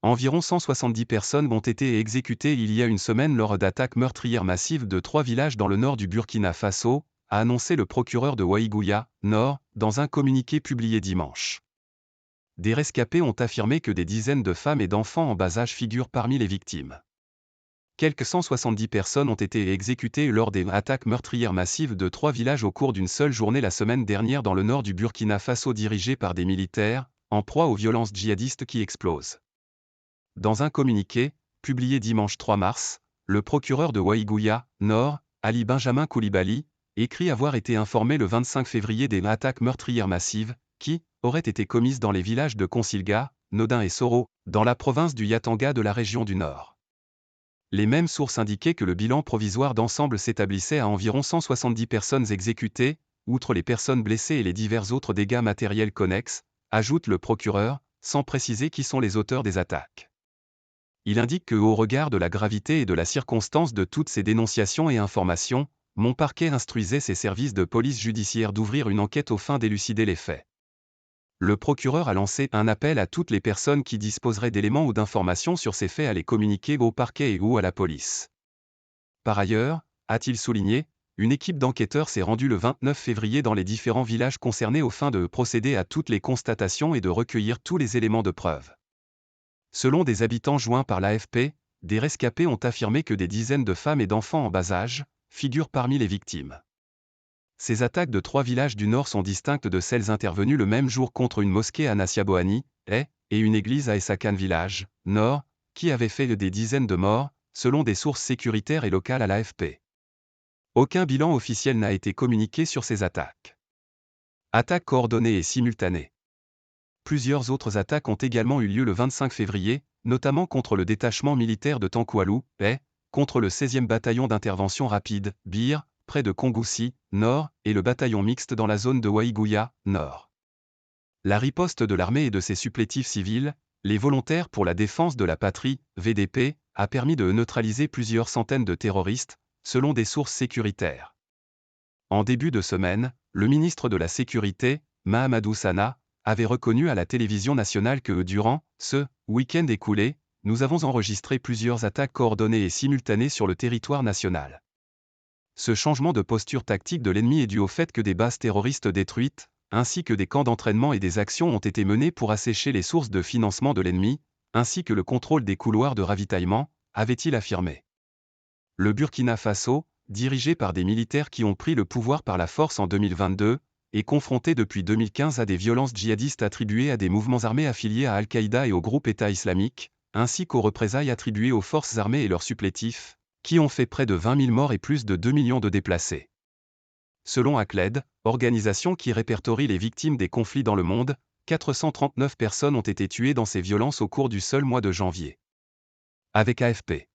Environ 170 personnes ont été exécutées il y a une semaine lors d'attaques meurtrières massives de 3 villages dans le nord du Burkina Faso, a annoncé le procureur de Ouaïgouya, Nord, dans un communiqué publié dimanche. Des rescapés ont affirmé que des dizaines de femmes et d'enfants en bas âge figurent parmi les victimes. Quelques 170 personnes ont été exécutées lors des attaques meurtrières massives de 3 villages au cours d'une seule journée la semaine dernière dans le nord du Burkina Faso dirigés par des militaires, en proie aux violences djihadistes qui explosent. Dans un communiqué, publié dimanche 3 mars, le procureur de Ouaïgouya, Nord, Ali Benjamin Koulibaly, écrit avoir été informé le 25 février des attaques meurtrières massives, qui auraient été commises dans les villages de Consilga, Nodin et Soro, dans la province du Yatanga de la région du Nord. Les mêmes sources indiquaient que le bilan provisoire d'ensemble s'établissait à environ 170 personnes exécutées, outre les personnes blessées et les divers autres dégâts matériels connexes, ajoute le procureur, sans préciser qui sont les auteurs des attaques. Il indique que, au regard de la gravité et de la circonstance de toutes ces dénonciations et informations, mon parquet instruisait ses services de police judiciaire d'ouvrir une enquête aux fins d'élucider les faits. Le procureur a lancé un appel à toutes les personnes qui disposeraient d'éléments ou d'informations sur ces faits à les communiquer au parquet ou à la police. Par ailleurs, a-t-il souligné, une équipe d'enquêteurs s'est rendue le 29 février dans les différents villages concernés aux fins de procéder à toutes les constatations et de recueillir tous les éléments de preuve. Selon des habitants joints par l'AFP, des rescapés ont affirmé que des dizaines de femmes et d'enfants en bas âge figurent parmi les victimes. Ces attaques de 3 villages du Nord sont distinctes de celles intervenues le même jour contre une mosquée à Nassiaboani, et une église à Essakan Village, Nord, qui avaient fait des dizaines de morts, selon des sources sécuritaires et locales à l'AFP. Aucun bilan officiel n'a été communiqué sur ces attaques. Attaques coordonnées et simultanées. Plusieurs autres attaques ont également eu lieu le 25 février, notamment contre le détachement militaire de Tankoualou, et contre le 16e bataillon d'intervention rapide, Bir, près de Kongoussi, Nord, et le bataillon mixte dans la zone de Ouaïgouya, Nord. La riposte de l'armée et de ses supplétifs civils, les Volontaires pour la défense de la patrie, VDP, a permis de neutraliser plusieurs centaines de terroristes, selon des sources sécuritaires. En début de semaine, le ministre de la Sécurité, Mahamadou Sana, avait reconnu à la télévision nationale que durant ce week-end écoulé, nous avons enregistré plusieurs attaques coordonnées et simultanées sur le territoire national. Ce changement de posture tactique de l'ennemi est dû au fait que des bases terroristes détruites, ainsi que des camps d'entraînement et des actions ont été menées pour assécher les sources de financement de l'ennemi, ainsi que le contrôle des couloirs de ravitaillement, avait-il affirmé. Le Burkina Faso, dirigé par des militaires qui ont pris le pouvoir par la force en 2022, est confronté depuis 2015 à des violences djihadistes attribuées à des mouvements armés affiliés à Al-Qaïda et au groupe État islamique, ainsi qu'aux représailles attribuées aux forces armées et leurs supplétifs, qui ont fait près de 20 000 morts et plus de 2 millions de déplacés. Selon ACLED, organisation qui répertorie les victimes des conflits dans le monde, 439 personnes ont été tuées dans ces violences au cours du seul mois de janvier. Avec AFP.